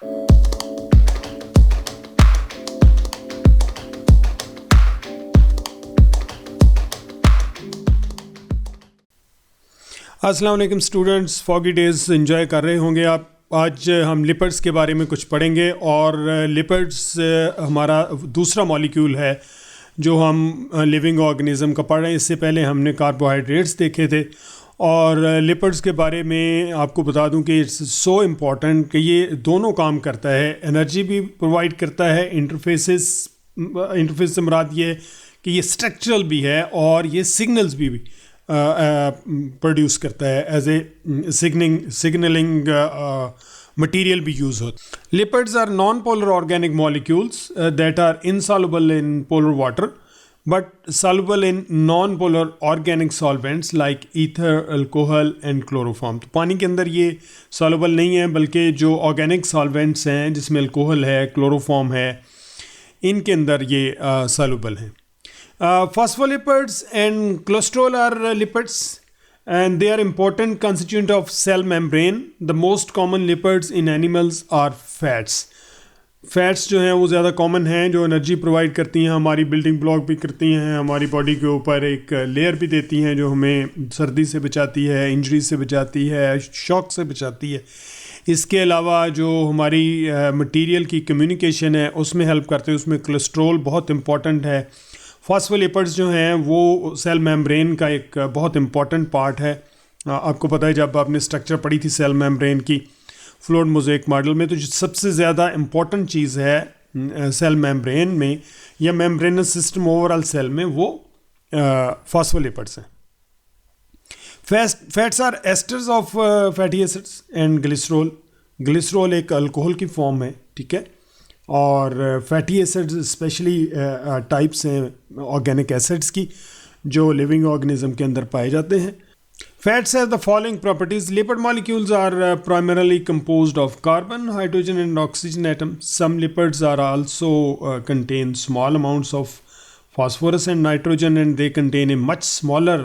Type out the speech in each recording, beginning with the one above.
अस्सलाम वालेकुम students, foggy days enjoy कर रहे होंगे आप। आज हम लिपिड्स के बारे में कुछ पढ़ेंगे और लिपिड्स हमारा दूसरा मॉलिक्यूल है जो हम लिविंग ऑर्गेनिज्म का पढ़ रहे हैं। इससे पहले हमने कार्बोहाइड्रेट्स देखे थे और लिपिड्स के बारे में आपको बता दूं कि इट्स सो इम्पॉर्टेंट कि ये दोनों काम करता है, एनर्जी भी प्रोवाइड करता है, इंटरफेस से मुराद ये है कि ये स्ट्रक्चरल भी है और ये सिग्नल्स भी प्रोड्यूस करता है, एज ए सिग्नलिंग मटीरियल भी यूज़ होता है। Lipids are non polar organic molecules that are insoluble in polar water but soluble in non polar organic solvents like ether, alcohol and chloroform. तो पानी के अंदर ये सॉल्युबल नहीं है, बल्कि जो ऑर्गेनिक सॉल्वेंट्स हैं जिसमें अल्कोहल है, क्लोरोफॉर्म है, इनके अंदर ये सॉल्युबल हैं। Phospholipids and cholesterol are lipids and they are important constituent of cell membrane. The most common lipids in animals are fats. Fats जो हैं वो ज़्यादा कॉमन हैं, जो एनर्जी प्रोवाइड करती हैं, हमारी बिल्डिंग ब्लॉक भी करती हैं, हमारी बॉडी के ऊपर एक लेयर भी देती हैं जो हमें सर्दी से बचाती है, इंजरी से बचाती है, शॉक से बचाती है। इसके अलावा जो हमारी मटेरियल की कम्युनिकेशन है उसमें हेल्प करते हैं, उसमें कोलेस्ट्रॉल बहुत इंपॉर्टेंट है। फॉस्फोलिपिड्स जो हैं वो सेल मेम्ब्रेन का एक बहुत इम्पॉर्टेंट पार्ट है। आपको पता है जब आपने स्ट्रक्चर पढ़ी थी सेल मेम्ब्रेन की फ्लूइड मोज़ेक मॉडल में, तो जो सबसे ज़्यादा इम्पॉर्टेंट चीज़ है सेल मेम्ब्रेन में या मेम्ब्रेनस सिस्टम ओवरऑल सेल में, वो फॉस्फोलिपिड्स हैं। Fats are esters of fatty acids and glycerol. Glycerol एक अल्कोहल की फॉर्म है, ठीक है, और फैटी एसिड्स स्पेशली टाइप्स हैं ऑर्गेनिक एसिड्स की जो लिविंग ऑर्गेनिज्म के अंदर पाए जाते हैं। Fats have the following properties. Lipid molecules are primarily composed of carbon, hydrogen and oxygen atoms. Some lipids are also contain small amounts of phosphorus and nitrogen and they contain a much smaller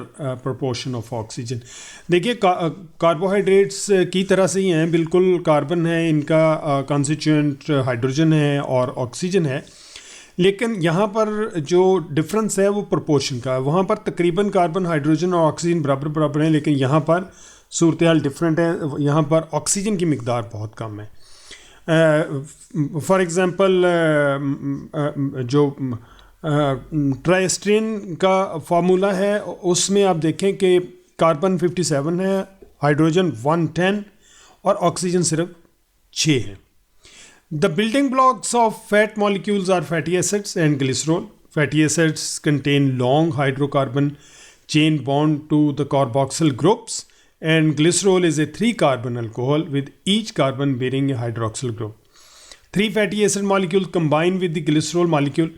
proportion of oxygen. देखिए carbohydrates की तरह से ही हैं, बिल्कुल carbon है, इनका constituent hydrogen है और ऑक्सीजन है, लेकिन यहाँ पर जो डिफरेंस है वो प्रोपोर्शन का है। वहाँ पर तकरीबन कार्बन, हाइड्रोजन और ऑक्सीजन बराबर हैं, लेकिन यहाँ पर सूरत हाल डिफरेंट है। यहाँ पर ऑक्सीजन की मिकदार बहुत कम है। फॉर एग्ज़ाम्पल जो ट्राइस्ट्रीन का फार्मूला है उसमें आप देखें कि कार्बन 57 है, हाइड्रोजन 110 और ऑक्सीजन सिर्फ 6 है। The building blocks of fat molecules are fatty acids and glycerol. Fatty acids contain long hydrocarbon chain bond to the carboxyl groups and glycerol is a 3 carbon alcohol with each carbon bearing a hydroxyl group. 3 fatty acid molecules combine with the glycerol molecule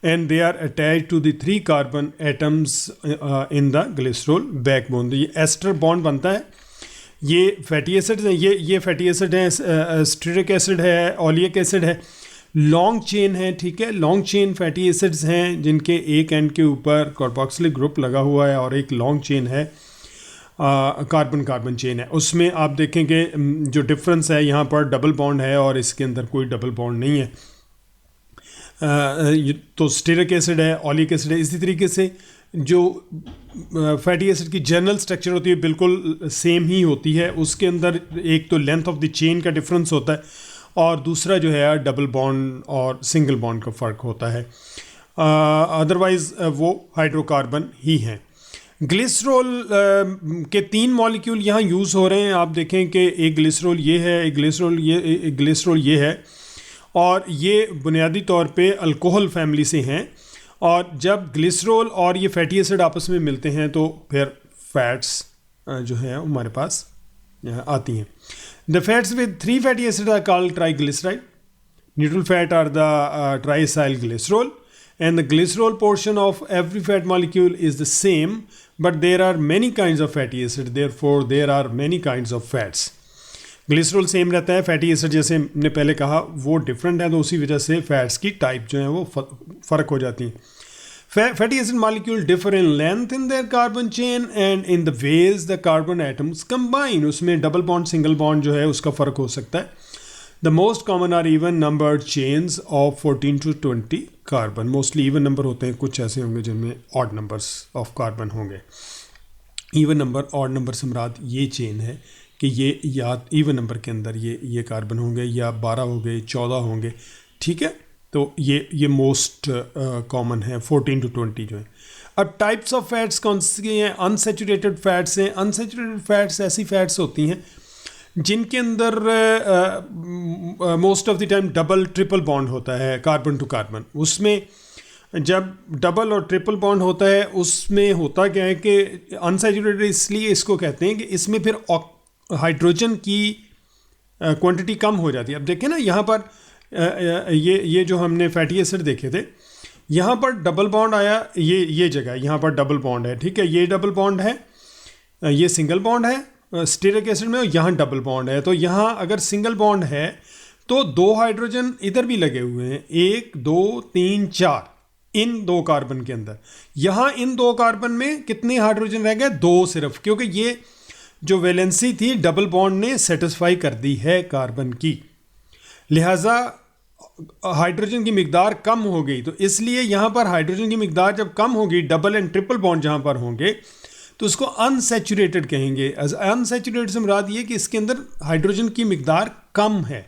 and they are attached to the 3 carbon atoms in the glycerol backbone। तो ये ester bond बनता है। ये fatty acid है, ये fatty acid है, stearic acid है, oleic acid है, लॉन्ग चेन है, ठीक है। लॉन्ग चेन फैटी एसिड्स हैं जिनके एक एंड के ऊपर कार्बोक्सिलिक ग्रुप लगा हुआ है और एक लॉन्ग चेन है, कार्बन चेन है। उसमें आप देखेंगे जो डिफरेंस है, यहाँ पर डबल बॉन्ड है और इसके अंदर कोई डबल बॉन्ड नहीं है। तो स्टीरिक एसिड है, ओलिक एसिड है। इसी तरीके से जो फैटी एसिड की जनरल स्ट्रक्चर होती है बिल्कुल सेम ही होती है। उसके अंदर एक तो लेंथ ऑफ द चेन का डिफरेंस होता है और दूसरा जो है डबल बॉन्ड और सिंगल बॉन्ड का फ़र्क होता है। अदरवाइज़ वो हाइड्रोकार्बन ही हैं। ग्लिसरॉल के 3 मॉलिक्यूल यहाँ यूज़ हो रहे हैं। आप देखें कि एक ग्लिसरॉल ये है, एक ग्लिसरॉल ये है और ये बुनियादी तौर पे अल्कोहल फैमिली से हैं। और जब ग्लिसरॉल और ये फैटी एसिड आपस में मिलते हैं तो फिर फैट्स जो है हमारे पास आती हैं। The fats with 3 fatty acid are called triglyceride. Neutral fat are the triacyl glycerol and the glycerol portion of every fat molecule is the same, but there are many kinds of fatty acid, therefore there are many kinds of fats। Glycerol same रहता है, fatty acid जैसे हमने पहले कहा वो different है, तो उसी वजह से फैट्स की टाइप जो है वो फ़र्क हो जाती हैं। Fatty acid molecule differ in length in their carbon chain and in the ways the carbon atoms combine. उसमें डबल बॉन्ड सिंगल बॉन्ड जो है उसका फ़र्क हो सकता है। The most common are even numbered chains of 14 to 20 carbon. Mostly even number होते हैं, कुछ ऐसे होंगे जिनमें ऑड नंबर्स ऑफ कार्बन होंगे। इवन नंबर, ऑड नंबर से मुराद ये चेन है कि ये या इवन नंबर के अंदर ये कार्बन होंगे, या 12 हो गए, 14 होंगे, ठीक है। तो ये मोस्ट कॉमन है 14 to 20 जो है। अब टाइप्स ऑफ फैट्स कौन सी हैं? अनसेचुरेटेड फैट्स हैं। अनसेचुरेटेड फैट्स ऐसी फैट्स होती हैं जिनके अंदर most of the time double triple bond होता है कार्बन टू कार्बन। उसमें जब डबल और ट्रिपल बॉन्ड होता है, उसमें होता क्या है कि अनसैचुरेटेड इसलिए इसको कहते हैं कि इसमें फिर हाइड्रोजन की क्वांटिटी कम हो जाती है। अब देखें ना, यहाँ पर ये जो हमने फैटी एसिड देखे थे, यहाँ पर डबल बॉन्ड आया, ये जगह यहाँ पर डबल बॉन्ड है, ठीक है, ये डबल बॉन्ड है, ये सिंगल बॉन्ड है स्टीरिक एसिड में, और यहाँ डबल बॉन्ड है। तो यहाँ अगर सिंगल बॉन्ड है तो 2 हाइड्रोजन इधर भी लगे हुए हैं, 1 2 3 4 इन 2 कार्बन के अंदर। यहाँ इन 2 कार्बन में कितने हाइड्रोजन रह गए? 2 सिर्फ, क्योंकि ये जो वैलेंसी थी डबल बॉन्ड ने सेटिस्फाई कर दी है कार्बन की, लिहाजा हाइड्रोजन की मिकदार कम हो गई। तो इसलिए यहाँ पर हाइड्रोजन की मिकदार जब कम होगी, डबल एंड ट्रिपल बॉन्ड जहाँ पर होंगे, तो उसको अनसैचुरेटेड कहेंगे। अनसैचुरेटेड से मुराद ये कि इसके अंदर हाइड्रोजन की मिकदार कम है।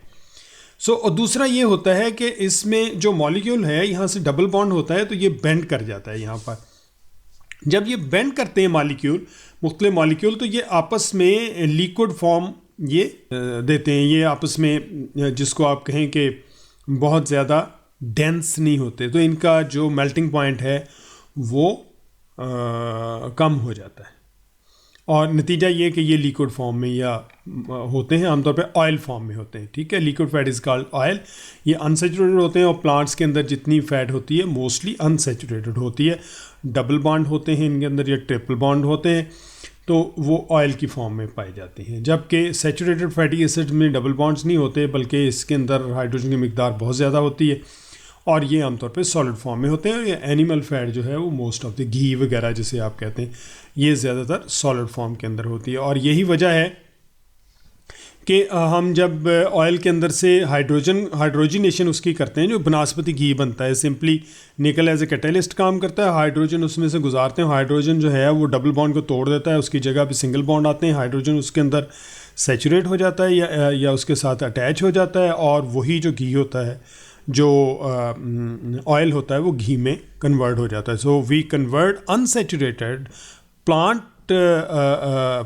और दूसरा ये होता है कि इसमें जो मॉलिक्यूल है, यहाँ से डबल बॉन्ड होता है तो ये बेंड कर जाता है। यहाँ पर जब ये बेंड करते हैं मॉलिक्यूल, मुख्तलिफ मॉलिक्यूल, तो ये आपस में लिक्विड फॉर्म ये देते हैं। ये आपस में, जिसको आप कहें कि बहुत ज़्यादा डेंस नहीं होते, तो इनका जो मेल्टिंग पॉइंट है वो कम हो जाता है, और नतीजा ये कि ये लिक्विड फॉर्म में या होते हैं, आमतौर पे ऑयल फॉर्म में होते हैं, ठीक है। Liquid fat is called oil. ये अनसेचुरेटेड होते हैं, और प्लांट्स के अंदर जितनी फैट होती है मोस्टली अनसेचुरेटेड होती है। डबल बॉन्ड होते हैं इनके अंदर, या ट्रिपल बॉन्ड होते हैं, तो वो ऑयल की फॉर्म में पाई जाती हैं। जबकि सैचुरेटेड फैटी एसिड में डबल बॉन्ड्स नहीं होते, बल्कि इसके अंदर हाइड्रोजन की मिकदार बहुत ज़्यादा होती है, और ये आमतौर पे सॉलिड फॉर्म में होते हैं। ये एनिमल फैट जो है वो मोस्ट ऑफ द घी वगैरह जिसे आप कहते हैं, ये ज़्यादातर सॉलिड फॉर्म के अंदर होती है। और यही वजह है कि हम जब ऑयल के अंदर से हाइड्रोजनेशन उसकी करते हैं, जो बनस्पति घी बनता है, सिंपली निकल एज ए कैटलिस्ट काम करता है, हाइड्रोजन उसमें से गुजारते हैं। हाइड्रोजन जो है वो डबल बॉन्ड को तोड़ देता है, उसकी जगह पे सिंगल बॉन्ड आते हैं, हाइड्रोजन उसके अंदर सैचुरेट हो जाता है या उसके साथ अटैच हो जाता है, और वही जो घी होता है, जो ऑयल होता है, वो घी में कन्वर्ट हो जाता है। So we convert unsaturated plant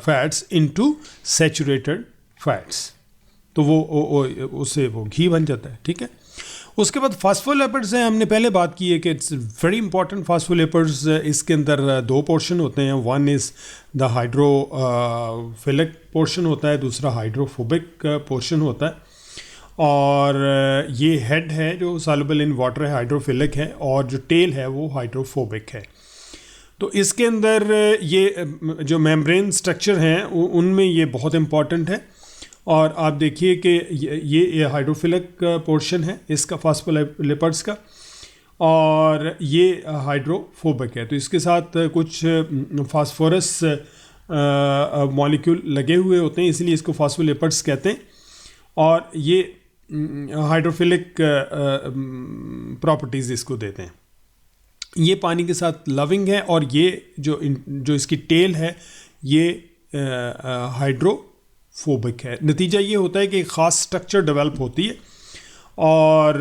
fats into saturated fats, तो वो उससे वो घी बन जाता है, ठीक है। उसके बाद फास्फोलिपिड्स हैं, हमने पहले बात की है कि इट्स वेरी इंपॉर्टेंट। फास्फोलिपिड्स, इसके अंदर 2 पोर्शन होते हैं। One is the hydrophilic portion होता है, दूसरा हाइड्रोफोबिक पोर्शन होता है। और ये हेड है जो सॉल्युबल इन वाटर है, हाइड्रोफिलिक है, और जो टेल है वो हाइड्रोफोबिक है। तो इसके अंदर ये जो मेम्ब्रेन स्ट्रक्चर हैं उनमें ये बहुत इंपॉर्टेंट है। और आप देखिए कि ये हाइड्रोफिलिक पोर्शन है इसका, फास्फोलिपिड्स का, और ये हाइड्रोफोबिक है। तो इसके साथ कुछ फास्फोरस मॉलिक्यूल लगे हुए होते हैं, इसलिए इसको फास्फोलिपिड्स कहते हैं। और ये हाइड्रोफिलिक प्रॉपर्टीज़ इसको देते हैं। ये पानी के साथ लविंग है, और ये जो इसकी टेल है ये हाइड्रोफोबिक है। नतीजा ये होता है कि एक ख़ास स्ट्रक्चर डेवलप होती है, और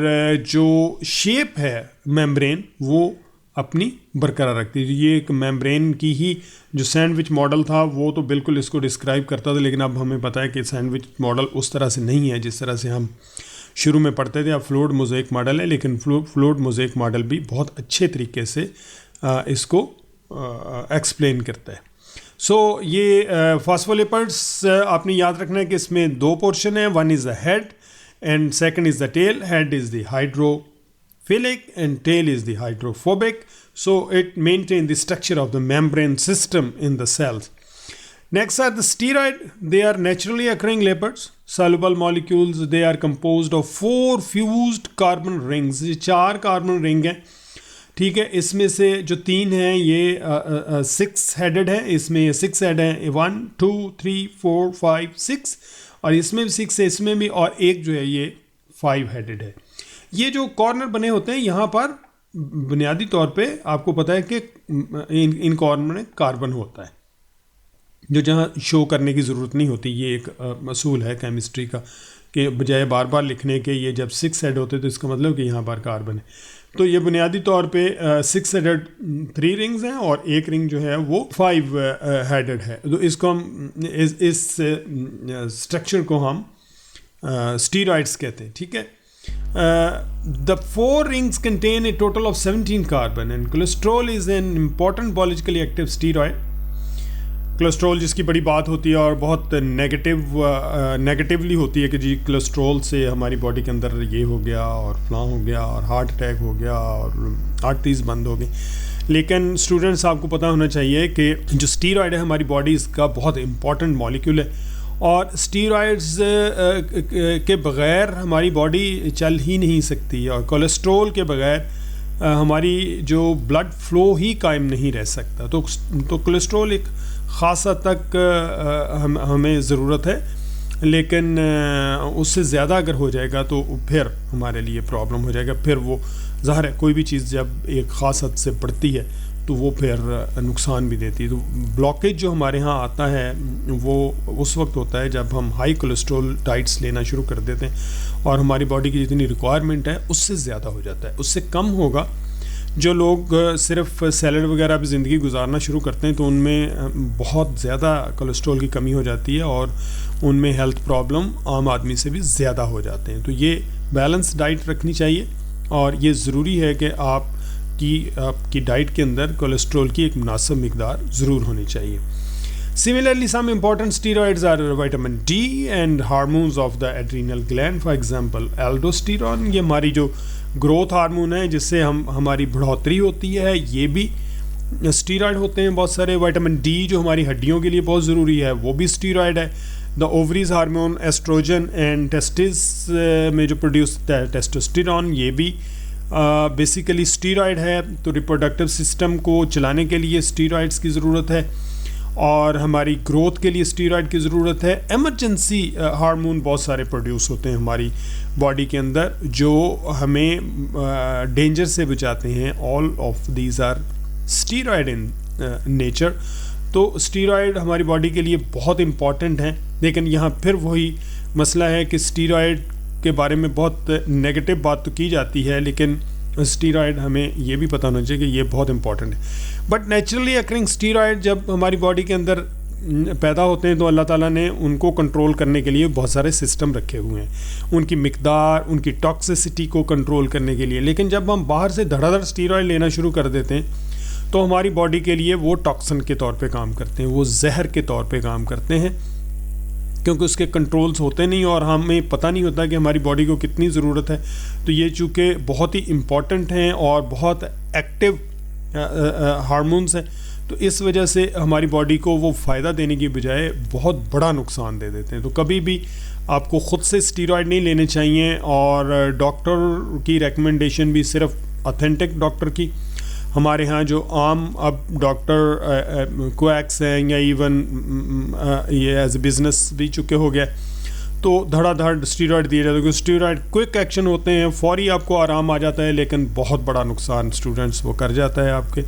जो शेप है मेम्ब्रेन वो अपनी बरकरार रखती है। ये एक मेम्ब्रेन की ही जो सैंडविच मॉडल था वो तो बिल्कुल इसको डिस्क्राइब करता था, लेकिन अब हमें पता है कि सैंडविच मॉडल उस तरह से नहीं है जिस तरह से हम शुरू में पढ़ते थे। अब फ्लूइड मोज़ेक मॉडल है, लेकिन फ्लूइड मोज़ेक मॉडल भी बहुत अच्छे तरीके से इसको एक्सप्लेन करता है। ये फास्फोलिपिड्स आपने याद रखना है कि इसमें 2 पोर्शन है। One is the head and second is the tail. Head is the hydrophilic and tail is the hydrophobic, so it maintains the structure of the membrane system in the cells. Next are the steroid. They are naturally occurring lipids, soluble molecules. They are composed of 4 fused carbon rings. ये 4 carbon ring हैं, ठीक है। इसमें से जो 3 हैं ये 6 headed है, इसमें 6 हेड हैं, 1 2 3 4 5 6, और इसमें भी 6 है, इसमें भी, और एक जो है ये 5 हेडेड है। ये जो कॉर्नर बने होते हैं यहाँ पर बुनियादी तौर पे आपको पता है कि इन कॉर्नर में कार्बन होता है, जो जहाँ शो करने की ज़रूरत नहीं होती। ये एक असूल है केमिस्ट्री का कि बजाय बार बार लिखने के ये जब 6 हेड होते तो इसका मतलब कि यहाँ पर कार्बन है। तो ये बुनियादी तौर पे 6 हेडेड 3 रिंग्स हैं और एक रिंग जो है वो 5 हेडेड है। तो इसको हम इस स्ट्रक्चर को हम स्टीरॉइड्स कहते हैं, ठीक है। The 4 rings contain a total of 17 carbon and cholesterol is an important biologically active steroid. Cholesterol जिसकी बड़ी बात होती है और बहुत नेगेटिवली होती है कि जी कोलेस्ट्रॉल से हमारी बॉडी के अंदर ये हो गया और फलां हो गया और हार्ट अटैक हो गया और आर्टरीज बंद हो गई। लेकिन स्टूडेंट्स आपको पता होना चाहिए कि जो स्टीरॉयड है हमारी बॉडी इसका बहुत इंपॉर्टेंट मॉलिक्यूल है और स्टीरॉयड्स के बग़ैर हमारी बॉडी चल ही नहीं सकती और कोलेस्ट्रॉल के बग़ैर हमारी जो ब्लड फ्लो ही कायम नहीं रह सकता। तो कोलेस्ट्रॉल एक ख़ास हद तक हमें ज़रूरत है, लेकिन उससे ज़्यादा अगर हो जाएगा तो फिर हमारे लिए प्रॉब्लम हो जाएगा। फिर वो ज़ाहिर है कोई भी चीज़ जब एक ख़ास हद से बढ़ती है तो वो फिर नुकसान भी देती है। तो ब्लॉकेज जो हमारे यहाँ आता है वो उस वक्त होता है जब हम हाई कोलेस्ट्रॉल डाइट्स लेना शुरू कर देते हैं और हमारी बॉडी की जितनी रिक्वायरमेंट है उससे ज़्यादा हो जाता है। उससे कम होगा। जो लोग सिर्फ सैलड वगैरह पे ज़िंदगी गुजारना शुरू करते हैं तो उनमें बहुत ज़्यादा कोलेस्ट्रॉल की कमी हो जाती है और उनमें हेल्थ प्रॉब्लम आम आदमी से भी ज़्यादा हो जाते हैं। तो ये बैलेंस डाइट रखनी चाहिए और ये ज़रूरी है कि आपकी डाइट के अंदर कोलेस्ट्रॉल की एक मुनासिब मिकदार ज़रूर होनी चाहिए। Similarly, some important steroids are vitamin D and hormones of the adrenal gland. For example, aldosterone, ये हमारी जो ग्रोथ हार्मोन है जिससे हमारी बढ़ोतरी होती है, ये भी स्टीरॉयड होते हैं बहुत सारे। विटामिन डी जो हमारी हड्डियों के लिए बहुत ज़रूरी है वो भी स्टीरॉयड है। The ovaries hormone oestrogen and testis में जो प्रोड्यूस टेस्टोस्टेरोन, ये भी बेसिकली स्टीरॉयड है। तो रिप्रोडक्टिव सिस्टम को चलाने के लिए स्टीरॉयड्स की ज़रूरत है और हमारी ग्रोथ के लिए स्टीरॉयड की ज़रूरत है। एमरजेंसी हार्मोन बहुत सारे प्रोड्यूस होते हैं हमारी बॉडी के अंदर जो हमें डेंजर से बचाते हैं। All of these are steroid in nature. तो स्टीरॉयड हमारी बॉडी के लिए बहुत इम्पॉर्टेंट हैं, लेकिन यहाँ फिर वही मसला है कि स्टीरॉयड के बारे में बहुत नेगेटिव बात तो की जाती है, लेकिन स्टीरॉयड हमें ये भी पता होना चाहिए कि ये बहुत इंपॉर्टेंट है। बट नेचुरली अकरिंग स्टीरॉयड जब हमारी बॉडी के अंदर पैदा होते हैं तो अल्लाह ताला ने उनको कंट्रोल करने के लिए बहुत सारे सिस्टम रखे हुए हैं, उनकी मिकदार, उनकी टॉक्सिसिटी को कंट्रोल करने के लिए। लेकिन जब हम बाहर से धड़ाधड़ स्टीरॉयड लेना शुरू कर देते हैं तो हमारी बॉडी के लिए वो टॉक्सिन के तौर पे काम करते हैं, वो जहर के तौर पे काम करते हैं, क्योंकि उसके कंट्रोल्स होते नहीं और हमें पता नहीं होता कि हमारी बॉडी को कितनी ज़रूरत है। तो ये चूँकि बहुत ही इम्पॉर्टेंट हैं और बहुत एक्टिव हार्मोन्स हैं, तो इस वजह से हमारी बॉडी को वो फ़ायदा देने की बजाय बहुत बड़ा नुकसान दे देते हैं। तो कभी भी आपको ख़ुद से स्टीरॉयड नहीं लेने चाहिए और डॉक्टर की रिकमेंडेशन भी सिर्फ ऑथेंटिक डॉक्टर की। हमारे यहाँ जो आम अब डॉक्टर कोएक्स हैं या इवन ये एज ए बिज़नेस भी चुके हो गया, तो धड़ाधड़ स्टीरॉयड दिए जाते हैं। क्योंकि स्टीरॉयड क्विक एक्शन होते हैं, फौरी आपको आराम आ जाता है, लेकिन बहुत बड़ा नुकसान स्टूडेंट्स वो कर जाता है आपके।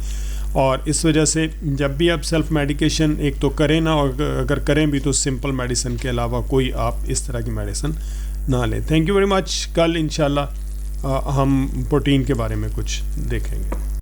और इस वजह से जब भी आप सेल्फ मेडिकेशन एक तो करें ना, और अगर करें भी तो सिंपल मेडिसिन के अलावा कोई आप इस तरह की मेडिसिन ना लें। Thank you very much. कल इंशाल्लाह हम प्रोटीन के बारे में कुछ देखेंगे।